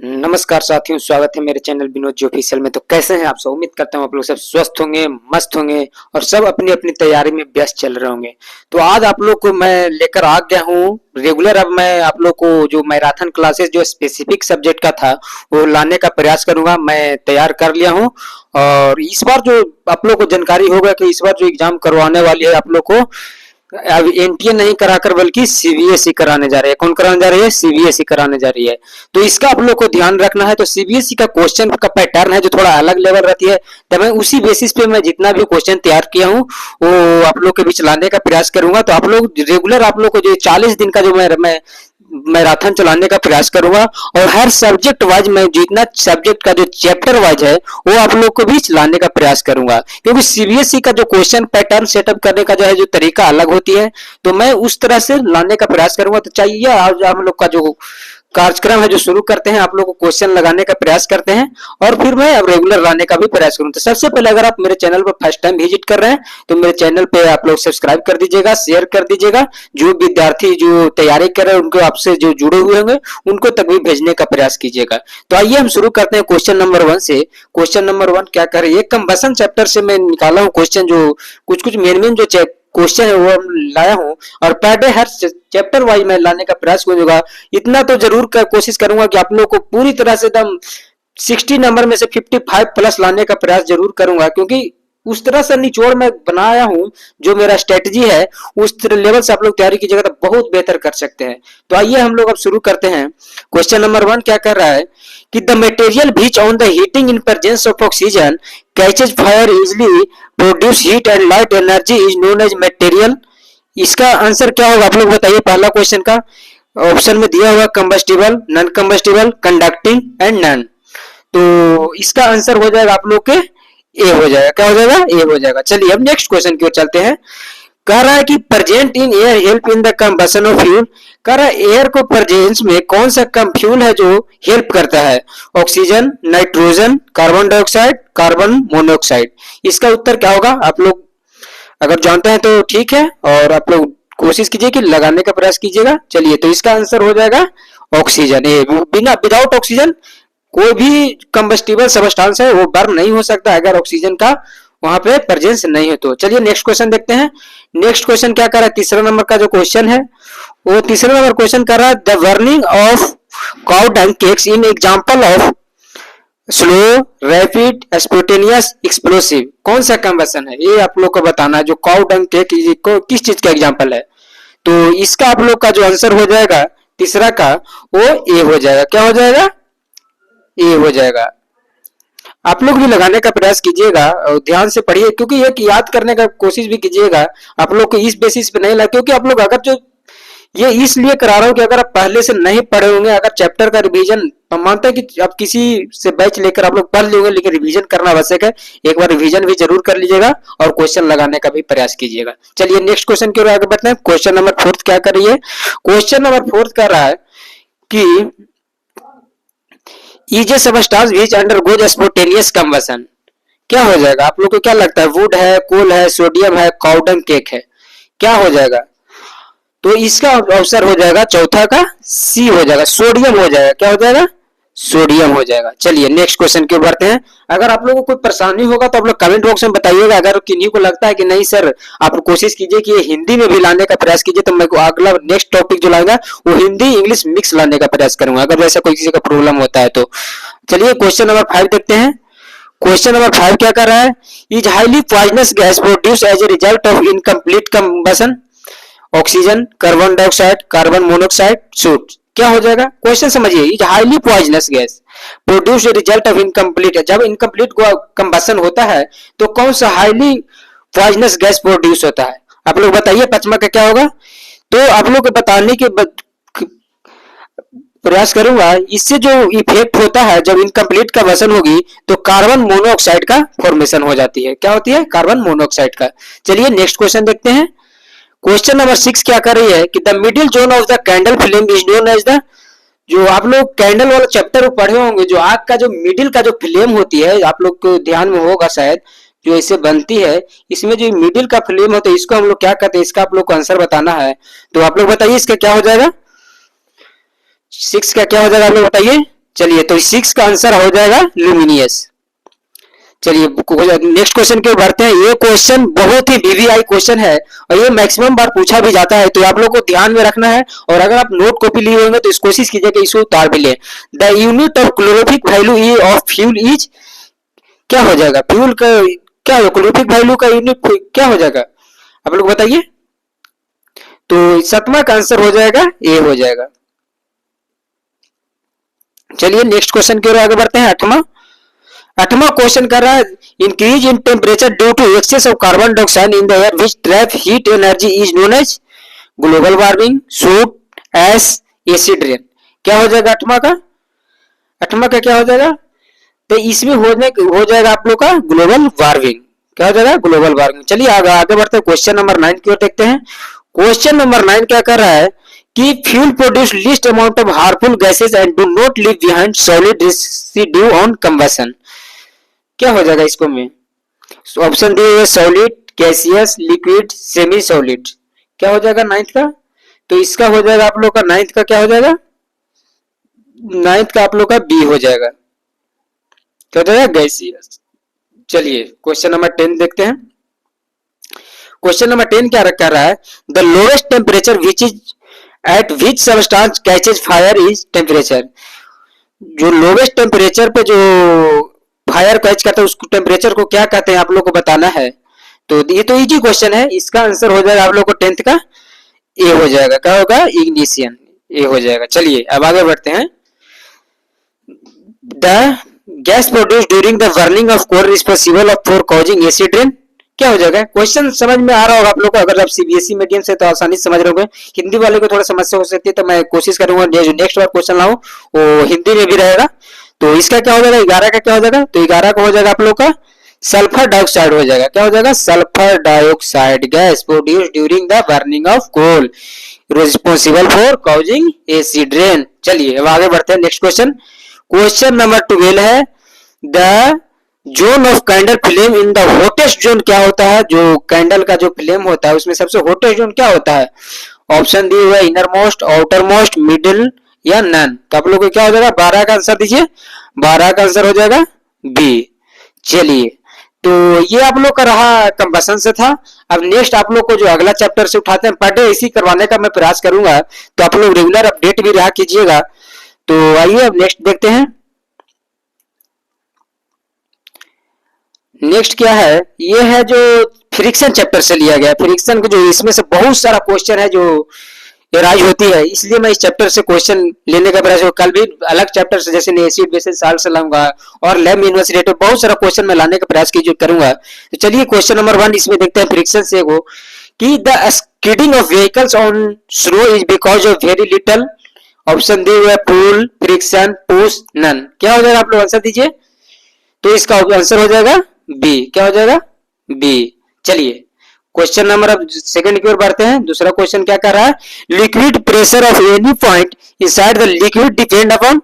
नमस्कार साथियों, स्वागत है मेरे चैनल विनोद जी ऑफिशियल में। तो कैसे हैं आप सब? उम्मीद करता हूँ आप लोग सब स्वस्थ होंगे, मस्त होंगे और सब अपनी अपनी तैयारी में व्यस्त चल रहे होंगे। तो आज आप लोग को मैं लेकर आ गया हूँ रेगुलर। अब मैं आप लोग को जो मैराथन क्लासेस जो स्पेसिफिक सब्जेक्ट का था वो लाने का प्रयास करूंगा। मैं तैयार कर लिया हूँ और इस बार जो आप लोग को जानकारी होगा कि इस बार जो एग्जाम करवाने वाली है आप लोग को, अब एनटीए नहीं कराकर बल्कि सीबीएसई कराने जा रहे हैं। कौन कराने जा रही है? सीबीएसई कराने जा रही है। तो इसका आप लोग को ध्यान रखना है। तो सीबीएसई का क्वेश्चन का पैटर्न है जो थोड़ा अलग लेवल रहती है, तो मैं उसी बेसिस पे मैं जितना भी क्वेश्चन तैयार किया हूँ वो आप लोग के बीच लाने का प्रयास करूंगा। तो आप लोग रेगुलर आप लोग को जो 40 दिन का जो मैं मैराथन चलाने का प्रयास करूंगा और हर सब्जेक्ट वाइज मैं जितना सब्जेक्ट का जो चैप्टर वाइज है वो आप लोग को बीच लाने का प्रयास करूंगा, क्योंकि सीबीएसई का जो क्वेश्चन पैटर्न सेटअप करने का जो है जो तरीका अलग होती है, तो मैं उस तरह से लाने का प्रयास करूंगा। तो चाहिए आज हम लोग का जो कार्यक्रम है जो शुरू करते हैं, आप लोग को क्वेश्चन लगाने का प्रयास करते हैं और फिर मैं अब रेगुलर लाने का भी प्रयास करूंगा। तो सबसे पहले अगर आप मेरे चैनल पर फर्स्ट टाइम विजिट कर रहे हैं तो मेरे चैनल पे आप लोग सब्सक्राइब कर दीजिएगा, शेयर कर दीजिएगा। जो विद्यार्थी जो तैयारी कर रहे हैं उनको आपसे जो जुड़े हुए होंगे उनको तक भी भेजने का प्रयास कीजिएगा। तो आइए हम शुरू करते हैं क्वेश्चन नंबर 1 से। क्वेश्चन नंबर 1 क्या कर रही है? कंबसन चैप्टर से मैं निकाला हूँ क्वेश्चन, जो कुछ मेन जो क्वेश्चन है वो हम लाया हूँ और पर डे हर चैप्टर वाइज मैं लाने का प्रयास करूंगा। इतना तो जरूर कोशिश करूंगा कि आप लोग को पूरी तरह से एकदम 60 नंबर में से 55 प्लस लाने का प्रयास जरूर करूंगा, क्योंकि उस तरह से निचोड़ मैं बनाया हूं। जो मेरा स्ट्रेटजी है उस लेवल से आप लोग तैयारी कीजिएगा तो बहुत बेहतर कर सकते हैं। तो आइए हम लोग अब शुरू करते हैं। क्वेश्चन नंबर 1 क्या कर रहा है कि the material which on the heating in presence of oxygen catches fire easily produce heat and light energy is known as material. इसका आंसर क्या होगा आप लोग बताइए। पहला क्वेश्चन का ऑप्शन में दिया हुआ combustible, non combustible, conducting and non. तो इसका आंसर हो जाएगा आप लोग के ए हो जाएगा। क्या हो जाएगा? ए हो जाएगा। चलिए अब नेक्स्ट क्वेश्चन की ओर चलते हैं। कह रहा है कि present in air help in the combustion of fuel. कह रहा है एयर को प्रेजेंस में कौन सा फ्यूल है जो हेल्प करता है? Oxygen, nitrogen, carbon dioxide, carbon monoxide. इसका उत्तर क्या होगा? आप लोग अगर जानते हैं तो ठीक है और आप लोग कोशिश कीजिए कि लगाने का प्रयास कीजिएगा। चलिए तो इसका आंसर हो जाएगा ऑक्सीजन। बिना विदाउट ऑक्सीजन कोई भी कंबस्टिबल सबस्टांस है वो बर्न नहीं हो सकता अगर ऑक्सीजन का वहां पे प्रेजेंस नहीं है। तो चलिए नेक्स्ट क्वेश्चन देखते हैं। नेक्स्ट क्वेश्चन क्या कर रहा है? तीसरा नंबर का जो क्वेश्चन है वो तीसरा नंबर क्वेश्चन कर रहा है the burning of cow dung cakes in example of slow, rapid, spontaneous, explosive. कौन सा कंबशन है ये आप लोग को बताना है। जो काउ डंग केक को किस चीज का एग्जांपल है? तो इसका आप लोग का जो आंसर हो जाएगा तीसरा का वो ए हो जाएगा। क्या हो जाएगा? ए हो जाएगा। आप लोग भी लगाने का प्रयास कीजिएगा और ध्यान से पढ़िए, क्योंकि एक याद करने का कोशिश भी कीजिएगा। आप लोग को इस बेसिस पे नहीं लगा, क्योंकि आप लोग अगर जो ये इसलिए करा रहा हूँ कि अगर आप पहले से नहीं पढ़े होंगे, अगर चैप्टर का रिवीजन हम मानते हैं कि आप किसी से बैच लेकर आप लोग पढ़ लेंगे, लेकिन रिवीजन करना आवश्यक है। एक बार रिवीजन भी जरूर कर लीजिएगा और क्वेश्चन लगाने का भी प्रयास कीजिएगा। चलिए नेक्स्ट क्वेश्चन की ओर आगे बढ़ते हैं। क्वेश्चन नंबर 4 क्या कर रही है? क्वेश्चन नंबर 4 कर रहा है कि is a substance which undergoes spontaneous combustion. क्या हो जाएगा? आप लोग को क्या लगता है? वुड है, कोल है, सोडियम है, काउ डंग केक है। क्या हो जाएगा? तो इसका आंसर हो जाएगा चौथा का सी हो जाएगा, सोडियम हो जाएगा। क्या हो जाएगा? सोडियम हो जाएगा। चलिए नेक्स्ट क्वेश्चन की ओर बढ़ते हैं। अगर आप लोगों को कोई परेशानी होगा तो आप लोग कमेंट बॉक्स में बताइएगा। अगर किन्हीं को लगता है कि नहीं सर, आप कोशिश कीजिए कि ये हिंदी में भी लाने का प्रयास कीजिए, तो मैं अगला नेक्स्ट टॉपिक जो लाएगा वो हिंदी इंग्लिश मिक्स लाने का प्रयास करूंगा, अगर वैसा कोई किसी का प्रॉब्लम होता है तो। चलिए क्वेश्चन नंबर 5 देखते हैं। क्वेश्चन नंबर 5 क्या कर रहा है? Is highly poisonous gas produce as a result of incomplete combustion. Oxygen, carbon dioxide, carbon monoxide, soot. क्या हो जाएगा? क्वेश्चन समझिए। Is highly poisonous gas produce result of incomplete. जब इनकम्प्लीट कंबशन होता है तो कौन सा हाईली पॉइजनस गैस प्रोड्यूस होता है? आप लोग बताइए पचमा का क्या होगा? तो आप लोग को बताने के प्रयास करूंगा। इससे जो इफेक्ट होता है जब इनकम्प्लीट कंबशन होगी तो कार्बन मोनोऑक्साइड का फॉर्मेशन हो जाती है। क्या होती है? कार्बन मोनोऑक्साइड का। चलिए नेक्स्ट क्वेश्चन देखते हैं। क्वेश्चन नंबर 6 क्या कर रही है कि the middle zone of the candle flame is known as the. जो आप लोग कैंडल वाला चैप्टर पढ़े होंगे, जो आग का जो मिडिल का जो फ्लेम होती है, आप लोग को ध्यान में होगा शायद, जो ऐसे बनती है, इसमें जो मिडिल का फ्लेम होता है इसको हम लोग क्या कहते हैं? इसका आप लोग को आंसर बताना है। तो आप लोग बताइए इसका क्या हो जाएगा? 6 का क्या हो जाएगा? आप लोग बताइए। चलिए, तो 6 का आंसर हो जाएगा ल्यूमिनियस। चलिए नेक्स्ट क्वेश्चन की ओर बढ़ते हैं। ये क्वेश्चन बहुत ही वीवीआई क्वेश्चन है और ये मैक्सिमम बार पूछा भी जाता है, तो आप लोग को ध्यान में रखना है। और अगर आप नोट कॉपी लिए होंगे तो इस कोशिश कीजिए कि इसको उतार भी लें। The unit of calorific value of fuel is, क्या हो जाएगा फ्यूल का, क्या हो क्लोरोफिक वैल्यू का यूनिट क्या हो जाएगा, आप लोग बताइए। तो 7वां का आंसर हो जाएगा ए हो जाएगा। चलिए नेक्स्ट क्वेश्चन की ओर आगे बढ़ते हैं। 8वां क्वेश्चन कर रहा है, increase in temperature due to excess of carbon dioxide in the air which trap heat energy is known as global warming, soot, S, acid rain. क्या हो जाएगा 8वां का क्या हो जाएगा, तो इसमें हो जाएगा आप लोग का ग्लोबल वार्मिंग। क्या हो जाएगा ग्लोबल वार्मिंग। चलिए आगे बढ़ते हैं, क्वेश्चन नंबर 9 की ओर देखते हैं। क्वेश्चन नंबर 9 क्या कर रहा है कि fuel produce least amount of harmful gases and do not leave behind solid residue on combustion. क्या हो जाएगा इसको में, ऑप्शन दिए हुए solid, gaseous, liquid, semi solid. क्या हो जाएगा 9th का, तो इसका हो जाएगा आप लोग का 9th का क्या हो जाएगा, 9th का आप लोग का बी हो जाएगा। क्या हो जाएगा गैसियस। चलिए क्वेश्चन नंबर 10 देखते हैं। क्वेश्चन नंबर 10 क्या कर रहा है, the lowest temperature which is eight which substance catches fire is temperature. जो लोएस्ट टेम्परेचर पे जो फायर कैच करता है उस टेम्परेचर को क्या कहते हैं आप लोग को बताना है। तो ये तो इजी क्वेश्चन है, इसका आंसर हो जाएगा आप लोग को 10th का ए हो जाएगा। क्या होगा इग्निशियन, ए हो जाएगा। चलिए अब आगे बढ़ते हैं। The gas produce during the burning of coal responsible for causing acid rain. क्या हो जाएगा, क्वेश्चन समझ में आ रहा होगा आप लोग को। अगर आप सीबीएसई मीडियम से तो आसानी से समझ रहे होंगे, हिंदी वाले को थोड़ा समस्या हो सकती है, तो मैं कोशिश करूंगा जो नेक्स्ट बार क्वेश्चन लाऊं वो हिंदी में भी रहेगा। तो इसका क्या हो जाएगा, 11 का क्या हो जाएगा, तो 11 का हो जाएगा आप लोग का सल्फर डाइऑक्साइड हो जाएगा। क्या हो जाएगा, sulphur dioxide gas produce during the burning of coal responsible for causing acid rain. चलिए अब आगे बढ़ते हैं नेक्स्ट क्वेश्चन। क्वेश्चन नंबर 12 है, the zone of candle flame in the hottest zone क्या होता है। जो कैंडल का जो फ्लेम होता है उसमें सबसे हॉटेस्ट जोन क्या होता है। ऑप्शन दिए हुए inner most, outer most, middle या नन। तो आप लोग को क्या हो जाएगा, 12 का आंसर दीजिए। 12 का आंसर हो जाएगा बी। चलिए तो ये आप लोग का रहा कंबसन से था। अब नेक्स्ट आप लोग को जो अगला चैप्टर से उठाते हैं पर डे इसी करवाने का मैं प्रयास करूंगा, तो आप लोग रेगुलर अपडेट भी रहा कीजिएगा। तो आइए अब नेक्स्ट देखते हैं। नेक्स्ट क्या है, ये है जो फ्रिक्शन चैप्टर से लिया गया। फ्रिक्शन को जो इसमें से बहुत सारा क्वेश्चन है जो एराइज होती है, इसलिए मैं इस चैप्टर से क्वेश्चन लेने का प्रयास करूंगा। कल भी अलग चैप्टर से जैसे एसिड बेसिस साल्ट से लाऊंगा और लैब यूनिवर्सिटी बहुत सारा क्वेश्चन मैं लाने का प्रयास करूंगा। तो चलिए क्वेश्चन नंबर 1 इसमें देखते हैं फ्रिक्शन से वो कि the skidding of vehicles on snow is because of very little. Option दिए हुए पुल, फ्रिक्शन, पुश, नन। क्या हो जाएगा आप लोग आंसर दीजिए। तो इसका आंसर हो जाएगा बी। क्या हो जाएगा बी। चलिए क्वेश्चन नंबर अब सेकंड की ओर बढ़ते हैं। दूसरा क्वेश्चन क्या कर रहा है, liquid pressure of any point inside the liquid depend upon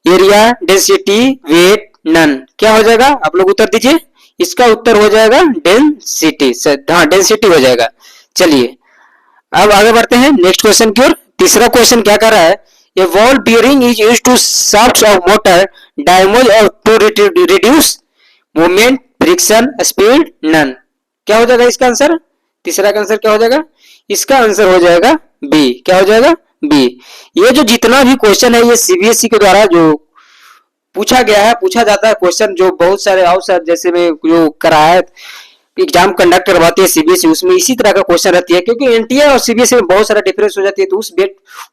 area, density, weight, none. क्या हो जाएगा आप लोग उत्तर दीजिए। इसका उत्तर हो जाएगा डेंसिटी। हाँ डेंसिटी हो जाएगा। चलिए अब आगे बढ़ते हैं नेक्स्ट क्वेश्चन की ओर। तीसरा क्वेश्चन क्या कर रहा है, a ball bearing is used to shafts of motor dynamos और to reduce movement, friction, speed, none. क्या हो जाएगा इसका आंसर, तीसरा का आंसर क्या हो जाएगा, इसका आंसर हो जाएगा बी। क्या हो जाएगा बी। ये जो जितना भी क्वेश्चन है ये सीबीएसई के द्वारा जो पूछा गया है, पूछा जाता है क्वेश्चन जो बहुत सारे अवसर जैसे में जो कराया एग्जाम कंडक्ट करवाती है सीबीएसई, उसमें इसी तरह का क्वेश्चन रहती है। क्योंकि एनटीए और सीबीएसई में बहुत सारा डिफरेंस हो जाती है, तो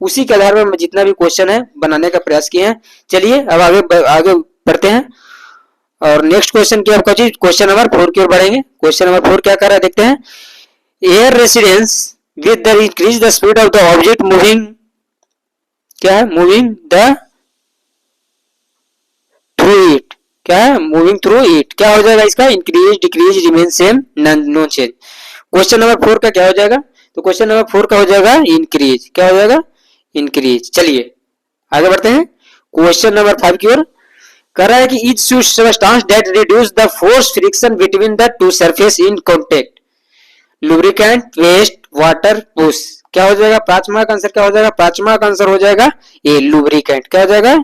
उसी के आधार पर जितना भी क्वेश्चन है बनाने का प्रयास किए हैं। चलिए अब आगे बढ़ते हैं और नेक्स्ट क्वेश्चन की आपका चीज क्वेश्चन नंबर 4 की ओर बढ़ेंगे। क्वेश्चन नंबर 4 क्या कर रहा है देखते हैं। Air residence with the increase the speed of the object moving, क्या है मूविंग द थ्रू इट, क्या है मूविंग थ्रू इट। क्या हो जाएगा इसका, increase, decrease, remain same, no change. Question number 4 का क्या हो जाएगा, तो क्वेश्चन नंबर 4 का हो जाएगा इंक्रीज। क्या हो जाएगा इंक्रीज। चलिए आगे बढ़ते हैं क्वेश्चन नंबर 5 की ओर। कर रहा है कि each substance that reduce the force friction between the two surface in contact, lubricant, waste, water, push. क्या हो जाएगा पांचवा का आंसर, क्या हो जाएगा पांचवा का आंसर हो जाएगा ये लुब्रिकेंट। क्या हो जाएगा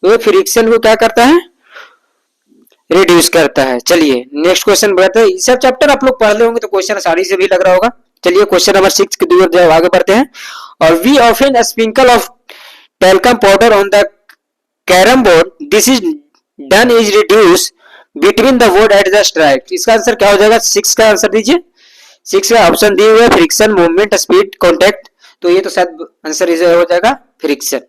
वो फ्रिक्शन को क्या करता है, रिड्यूस करता है। चलिए नेक्स्ट क्वेश्चन बढ़ते हैं। सब चैप्टर आप लोग पढ़ ले होंगे तो क्वेश्चन आसानी से भी लग रहा होगा। चलिए क्वेश्चन नंबर 6 की दूर आगे बढ़ते हैं। और we often sprinkle of talcum powder on the carom board. This is done is reduce between the board at the strike. इसका आंसर क्या हो जाएगा? 6 का आंसर दीजिए। 6 का ऑप्शन दिए हुए फ्रिक्शन, मूवमेंट, स्पीड, कॉन्टैक्ट, तो ये तो शायद आंसर इसे हो जाएगा फ्रिक्शन।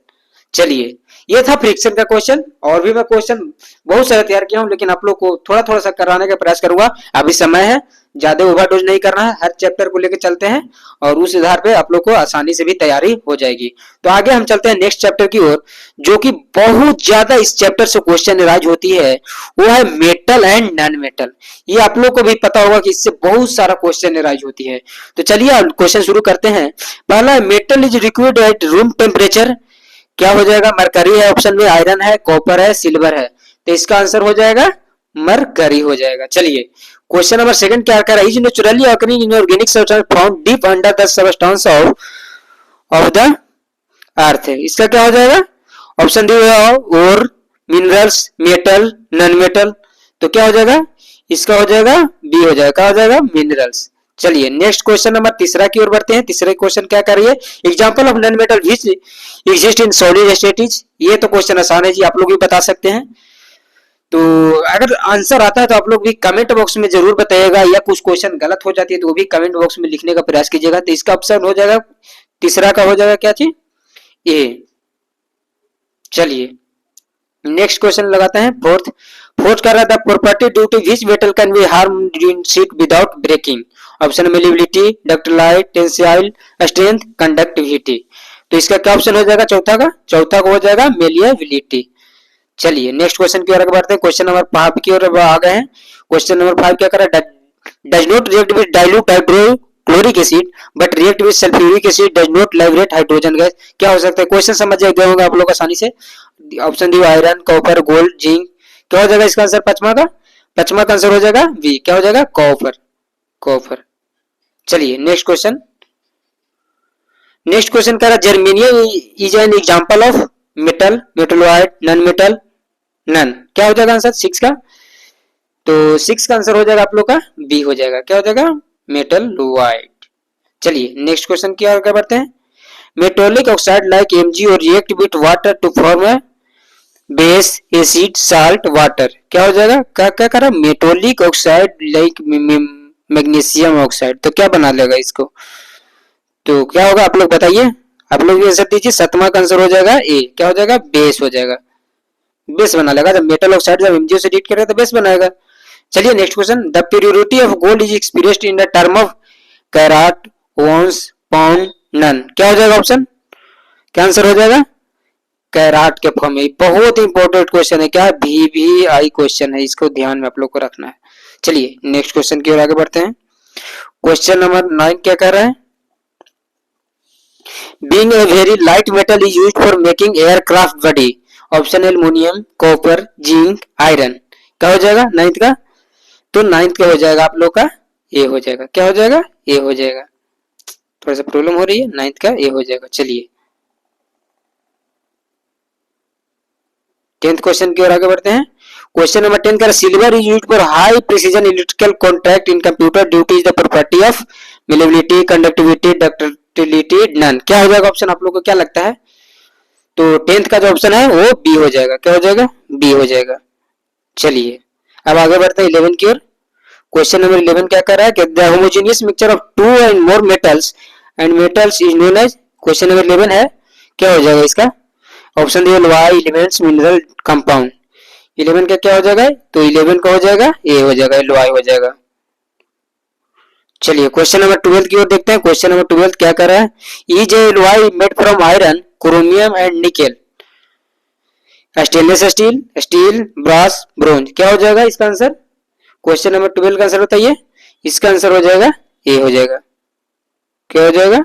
चलिए ये था फ्रिक्शन का क्वेश्चन। और भी मैं क्वेश्चन बहुत सारे तैयार किया हूं, लेकिन आप लोग को थोड़ा थोड़ा सा कराने का प्रयास करूंगा। अभी समय है, ज्यादा ओवरडोज नहीं करना है, हर चैप्टर को लेकर चलते हैं और उस आधार पे आप लोग को आसानी से भी तैयारी हो जाएगी। तो आगे हम चलते हैं नेक्स्ट चैप्टर की ओर, जो कि बहुत ज्यादा इस चैप्टर से क्वेश्चन राइज होती है, वो है मेटल एंड नॉन मेटल। ये आप लोग को भी पता होगा कि इससे बहुत सारा क्वेश्चन राइज होती है। तो चलिए क्वेश्चन शुरू करते हैं। पहला है metal is liquid at room temperature, क्या हो जाएगा? मरकरी है ऑप्शन में, आयरन है, कॉपर है, सिल्वर है, तो इसका आंसर हो जाएगा मरकरी हो जाएगा। चलिए क्वेश्चन नंबर 2 क्या कर रहा है? Is naturally occurring in organic substance found deep under the substance of the earth, इसका क्या हो जाएगा? ऑप्शन डी और मिनरल्स, मेटल, नॉन मेटल, तो क्या हो जाएगा? इसका हो जाएगा बी हो जाएगा, क्या हो जाएगा? मिनरल्स। चलिए नेक्स्ट क्वेश्चन नंबर 3 की ओर बढ़ते हैं। तीसरे क्वेश्चन क्या कर रही है? Example of non metal which exist in solid state is, ये तो क्वेश्चन आसान है जी, आप लोग भी बता सकते हैं। तो अगर आंसर आता है तो आप लोग भी कमेंट बॉक्स में जरूर बताइएगा, या कुछ क्वेश्चन गलत हो जाती है तो वो भी कमेंट बॉक्स में लिखने का प्रयास कीजिएगा। तो इसका ऑप्शन हो जाएगा, तीसरा का हो जाएगा क्या चीज? ए। चलिए नेक्स्ट क्वेश्चन लगाते हैं। फोर्थ कर रहा था property due to which metal can be हार्म in sheet without breaking, option malleability, ductile, tensile strength, conductivity, तो इसका क्या ऑप्शन हो जाएगा? चौथा का हो जाएगा मेलिएबिलिटी। चलिए नेक्स्ट क्वेश्चन की ओर आगे बढ़ते हैं। क्वेश्चन नंबर 5 की ओर आ गए हैं। क्वेश्चन नंबर 5 क्या कर रहा है? Does not react with dilute hydrochloric acid but react with sulphuric acid does not liberate hydrogen gas, क्या हो सकता है? क्वेश्चन समझ गए होंगे आप लोग आसानी से। ऑप्शन दी आयरन, कॉपर, गोल्ड, जिंक, क्या हो जाएगा इसका आंसर? पांचवा का आंसर हो जाएगा बी, क्या हो जाएगा? कॉपर। चलिए नेक्स्ट क्वेश्चन कह रहा है germanium is an example of metal, metalloid, non metal, none, क्या हो जाएगा आंसर 6 का? तो 6 का आंसर हो जाएगा आप लोग का बी हो जाएगा, क्या हो जाएगा? मेटलॉइड। चलिए नेक्स्ट क्वेश्चन की ओर आगे बढ़ते हैं। मेटोलिक ऑक्साइड लाइक एमजी और react with water to form a base, acid, salt, water, क्या हो जाएगा? क्या करा? Metallic oxide like magnesium oxide, तो क्या बना लेगा इसको? तो क्या होगा आप लोग बताइए, आप लोग भी आंसर दीजिए। 7वां का आंसर हो जाएगा ए, क्या हो जाएगा? बेस हो जाएगा, बेस बना लेगा। जब मेटल ऑक्साइड जब एमजीओ से रिएक्ट करेगा तो बेस बनाएगा। चलिए next question. The purity of gold is expressed in the term of carat, ounce, pound, none, क्या हो जाएगा ऑप्शन? क्या आंसर हो जाएगा? कैराट के फॉर्म में। बहुत इंपॉर्टेंट क्वेश्चन है, क्या VVI क्वेश्चन है, इसको ध्यान में आप लोग को रखना है। चलिए नेक्स्ट क्वेश्चन की ओर आगे बढ़ते हैं। क्वेश्चन नंबर 9 क्या कर रहा है? Being a very light metal is used for making aircraft body, option aluminium, copper, zinc, iron, क्या हो जाएगा 9th का? तो 9th का हो जाएगा आप लोग का ए हो जाएगा, क्या हो जाएगा? ए हो जाएगा। थोड़ा सा प्रॉब्लम हो रही है, 9th का ए हो जाएगा। चलिए 10th क्वेश्चन की ओर आगे बढ़ते हैं। क्वेश्चन नंबर 10 का silver is used for high precision electrical contact in computer due to the property of malleability, conductivity, ductility, none, क्या हो जाएगा ऑप्शन? आप लोग को क्या लगता है? तो 10th का जो ऑप्शन है वो बी हो जाएगा, क्या हो जाएगा? बी हो जाएगा। चलिए अब आगे बढ़ते हैं 11 की ओर। क्वेश्चन नंबर 11 क्या कर रहा है? The homogeneous mixture of 2 and more metals is known as, question number 11 है, क्या हो जाएगा इसका? ऑप्शन दिए लोहाई, एलिमेंट्स, मिनरल, कंपाउंड, 11 का क्या हो जाएगा? तो 11 का हो जाएगा ए हो जाएगा, लोहाई हो जाएगा। चलिए क्वेश्चन नंबर 12 की ओर देखते हैं। क्वेश्चन नंबर 12 क्या कर रहा है? Is a alloy made from iron, chromium and nickel, stainless steel, steel, brass, bronze, क्या हो जाएगा इसका आंसर? क्वेश्चन नंबर 12 का आंसर बताइए। इसका आंसर हो जाएगा ए हो जाएगा, क्या हो जाएगा?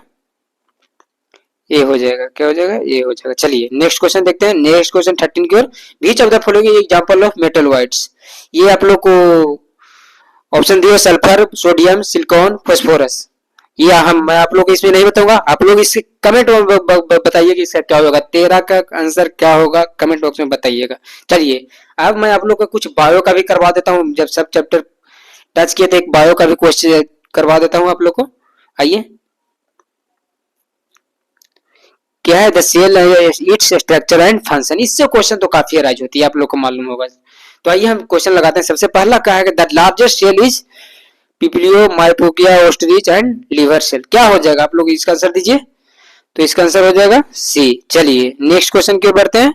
ए हो जाएगा, क्या हो जाएगा? ए हो जाएगा। चलिए नेक्स्ट क्वेश्चन देखते हैं। नेक्स्ट क्वेश्चन 13 की ओर। Which of the following example of metalloids, ये आप लोग को ऑप्शन दिए सल्फर, सोडियम, सिलिकॉन, फास्फोरस, या हम मैं आप लोग को इसमें नहीं बताऊंगा, आप लोग इसके कमेंट में बताइए कि इसका क्या होगा, 13 का आंसर क्या होगा, कमेंट बॉक्स में बताइएगा। चलिए अब मैं आप लोग को कुछ बायो का भी करवा देता हूँ, जब सब चैप्टर टच किए तो एक बायो का भी क्वेश्चन करवा देता हूँ आप लोग को। आइए, क्या है the cell, its structure and function, इससे क्वेश्चन तो काफी अराइज होती है, आप लोग को मालूम होगा। तो आइए हम क्वेश्चन लगाते हैं। सबसे पहला क्या है, the largest cell is PPLO माइटोकिया ओस्ट्रिच एंड लिवर सेल। क्या हो जाएगा, आप लोग इसका आंसर दीजिए। तो इसका आंसर हो जाएगा सी। चलिए नेक्स्ट क्वेश्चन की ओर बढ़ते हैं।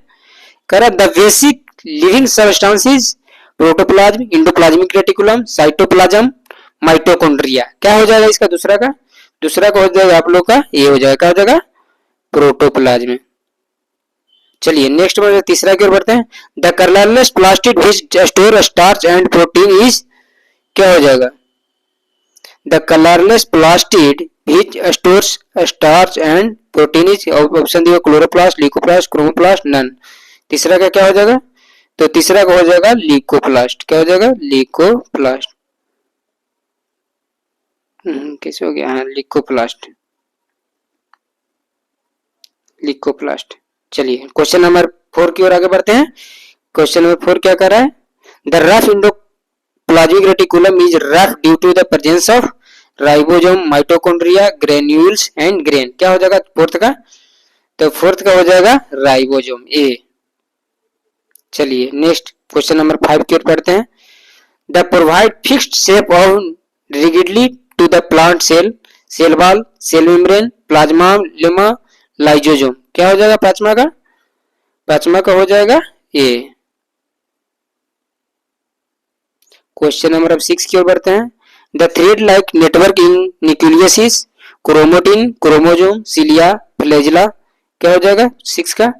कह the basic living substance is protoplasm, endoplasmic reticulum, cytoplasm, mitochondria. क्या हो जाएगा इसका दूसरा का, दूसरा का हो जाएगा आप लोग का ये हो जाएगा, क्या हो जाएगा प्रोटोप्लाज्म। चलिए नेक्स्ट में तीसरा की ओर बढ़ते हैं। The colourless plastid which store starch and protein is, क्या हो जाएगा the colourless plastid which stores starch and protein is, option दिया क्लोरोप्लास्ट, ल्यूकोप्लास्ट, क्रोमोप्लास्ट, नन। तीसरा का क्या हो जाएगा, तो तीसरा का हो जाएगा ल्यूकोप्लास्ट। क्या हो जाएगा ल्यूकोप्लास्ट, कैसे हो गया, हाँ ल्यूकोप्लास्ट, ल्यूकोप्लास्ट। चलिए क्वेश्चन नंबर 4 की ओर आगे बढ़ते हैं। क्वेश्चन नंबर 4 क्या कर रहा है, the rough endoplasmic reticulum is rough due to the presence of ribosome, mitochondria, granules and grain. क्या हो जाएगा फोर्थ का, तो फोर्थ का हो जाएगा राइबोसोम ए। चलिए नेक्स्ट क्वेश्चन नंबर 5 की ओर पढ़ते हैं। The provide fixed shape of rigidly to the plant cell, cell wall, cell membrane, plasmalemma, lysosome. क्या हो जाएगा पांचवा का, पांचवा का हो जाएगा ए। क्वेश्चन नंबर अब 6 की ओर बढ़ते हैं। The thread like network in nucleus is chromatin, chromosome, cilia, flagella. क्या हो जाएगा 6 का,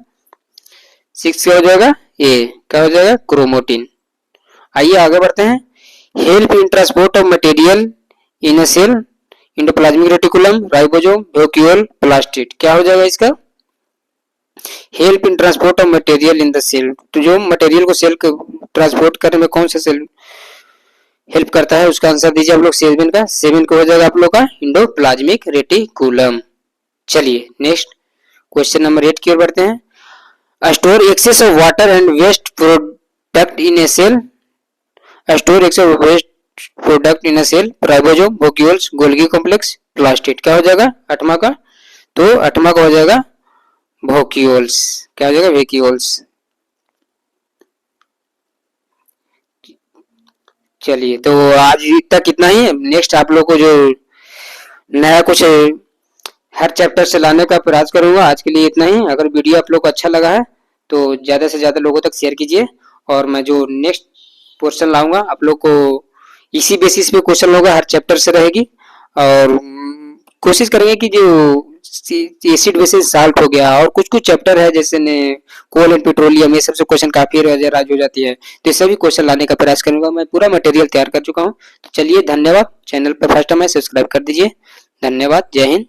6 क्या हो जाएगा ए, क्या हो जाएगा क्रोमोटिन। आइए आगे बढ़ते हैं। Help in transport of material in a cell, endoplasmic reticulum, ribosome, vacuole, plastid. क्या हो जाएगा इसका, help in transport of material in the cell, तो जो मटेरियल को सेल को ट्रांसपोर्ट करने में कौन सा सेल हेल्प करता है, उसका आंसर दीजिए आप लोग 7 का। 7 को हो जाएगा आप लोग का इंडोप्लाज्मिक रेटिकुलम। चलिए नेक्स्ट क्वेश्चन नंबर 8 की ओर बढ़ते हैं। Store excess of water and waste product in a cell, store excess of waste product in a cell, ribosome, vacuoles, Golgi complex, plastid. क्या हो जाएगा आठवां का, तो आठवां का हो जाएगा वैक्यूल्स। क्या हो जाएगा वैक्यूल्स। चलिए तो आज तक इतना ही। नेक्स्ट आप लोग को जो नया कुछ हर चैप्टर से लाने का प्रयास करूंगा। आज के लिए इतना ही। अगर वीडियो आप लोग को अच्छा लगा है तो ज्यादा से ज्यादा लोगों तक शेयर कीजिए, और मैं जो नेक्स्ट पोर्शन लाऊंगा आप लोग को इसी बेसिस पे क्वेश्चन होगा, हर चैप्टर से रहेगी। और कोशिश करेंगे कि जो एसिड बेसिस साल्ट हो गया और कुछ कुछ चैप्टर है जैसे कोल एंड पेट्रोलियम, ये सबसे क्वेश्चन काफी राज हो जाती है, तो ये सभी क्वेश्चन लाने का प्रयास करूंगा। मैं पूरा मटेरियल तैयार कर चुका हूँ। तो चलिए धन्यवाद। चैनल पर फर्स्ट टाइम है सब्सक्राइब कर दीजिए। धन्यवाद। जय हिंद।